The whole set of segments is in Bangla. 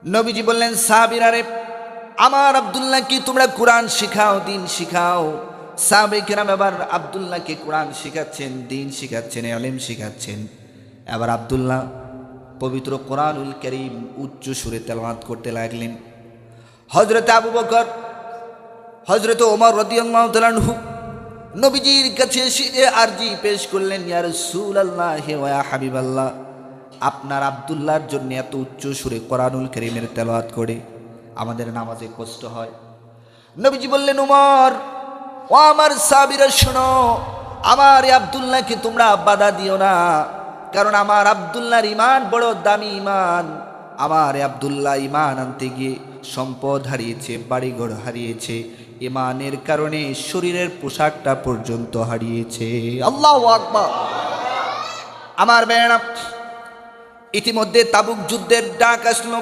নবীজি বললেন, সাহাবীরা রে, আমার আব্দুল্লাহকে তোমরা কোরআন শিখাও, দিন শিখাও। সাহাবায়ে কেরাম এবার আব্দুল্লাহকে কোরআন শিখাচ্ছেন, দিন শিখাচ্ছেন, ইলম শিখাচ্ছেন। এবার আব্দুল্লাহ পবিত্র কোরআনুল কারীম উচ্চ সুরে তেলাওয়াত করতে লাগলেন। হযরত আবু বকর, হযরত ওমর রাদিয়াল্লাহু তাআলা আনহু নবীজির কাছে এসে আরজি পেশ করলেন, ইয়া রাসূলুল্লাহ ওয়া ইয়া হাবিবাল্লাহ, আপনার আব্দুল্লাহর জন্য এত উচ্চ সুরে কোরআনুল কারীমের তেলাওয়াত করে আমাদের নামাজে কষ্ট হয়। নবীজি বললেন, ওমর, ও আমার সাহাবীরা শোনো, আমার এই আব্দুল্লাহকে তোমরা বাধা দিও না, কারণ আমার আব্দুল্লাহর ঈমান বড় দামি ঈমান। আমার এই আব্দুল্লাহ ঈমান আনতে গিয়ে সম্পদ হারিয়েছে, বাড়িঘর হারিয়েছে, ঈমানের কারণে শরীরের পোশাকটা পর্যন্ত হারিয়েছে। আল্লাহু আকবার। আমার বেয়ানা, ইতিমধ্যে তাবুক যুদ্ধের ডাক আসলো,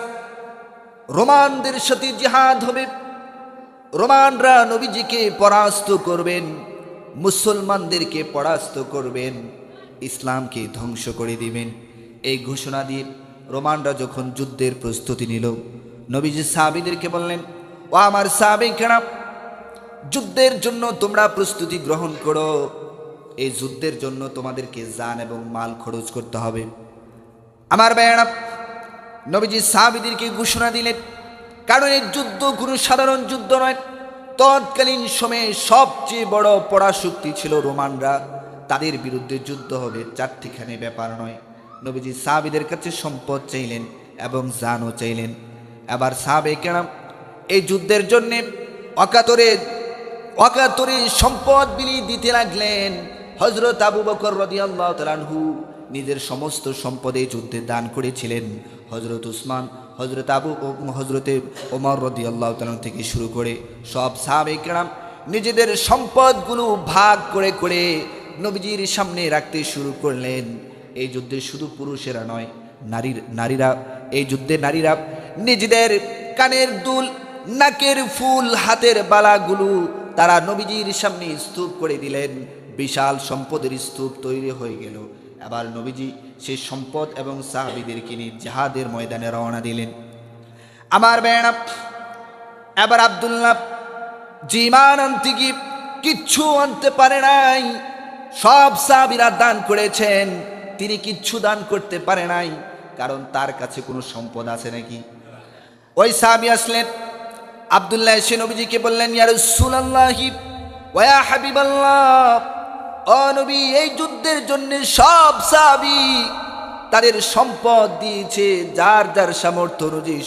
রোমানদের সাথে জিহাদ হবে, রোমানরা নবীজিকে পরাস্ত করবেন, মুসলমানদেরকে পরাস্ত করবেন, ইসলামকে ধ্বংস করে দিবেন। এই ঘোষণা দিয়ে রোমানরা যখন যুদ্ধের প্রস্তুতি নিল, নবীজি সাহাবীদেরকে বললেন, ও আমার সাহাবীরা, যুদ্ধের জন্য তোমরা প্রস্তুতি গ্রহণ করো। এই যুদ্ধের জন্য তোমাদেরকে জান এবং মাল খরচ করতে হবে। আমার ভাইয়েরা, নবীজি সাহাবীদেরকে ঘোষণা দিলেন, কারণ এই যুদ্ধ কোনো সাধারণ যুদ্ধ নয়। তৎকালীন সময়ে সবচেয়ে বড় পরাশক্তি ছিল রোমানরা, তাদের বিরুদ্ধে যুদ্ধ হবে, চারটিখানি ব্যাপার নয়। নবীজি সাহাবীদের কাছে সম্পদ চাইলেন এবং জানও চাইলেন। এবার সাহাবে কেরাম এই যুদ্ধের জন্যে অকাতরে সম্পদ বিলিয়ে দিতে লাগলেন। হযরত আবু বকর রাদিয়াল্লাহু তাআলা আনহু নিজের সমস্ত সম্পদে যুদ্ধে দান করেছিলেন। হযরত উসমান, হযরতে ওমর রাদিয়াল্লাহু তাআলা থেকে শুরু করে সব সাহাবে কেরাম নিজেদের সম্পদগুলো ভাগ করে করে নবীজির সামনে রাখতে শুরু করলেন। এই যুদ্ধে শুধু পুরুষেরা নয়, এই যুদ্ধে নারীরা নিজেদের কানের দুল, নাকের ফুল, হাতের বালাগুলো তারা নবীজির সামনে স্তূপ করে দিলেন। বিশাল সম্পদের স্তূপ তৈরি হয়ে গেল। আবার নবীজি সেই সম্পদ এবং সাহাবীদেরকে নিয়ে জিহাদের ময়দানে রওনা দিলেন। আমার বেয়ানা, এবার আব্দুল্লাহ জীমান আনতে গিয়ে কিচ্ছু আনতে পারে নাই। সব সাহাবীরা দান করেছেন, তিনি কিচ্ছু দান করতে পারে নাই, কারণ তার কাছে কোনো সম্পদ আছে নাকি? ওই সাহাবী আসলেন, আব্দুল্লাহ এসে নবীজিকে বললেন, ইয়া রাসূলুল্লাহি ওয়া ইয়া হাবিবাল্লাহ, ও নবী, এই যুদ্ধের জন্য সব সাহাবী তাদের সম্পদ দিয়েছে, যার যার সামর্থ্য অনুযায়ী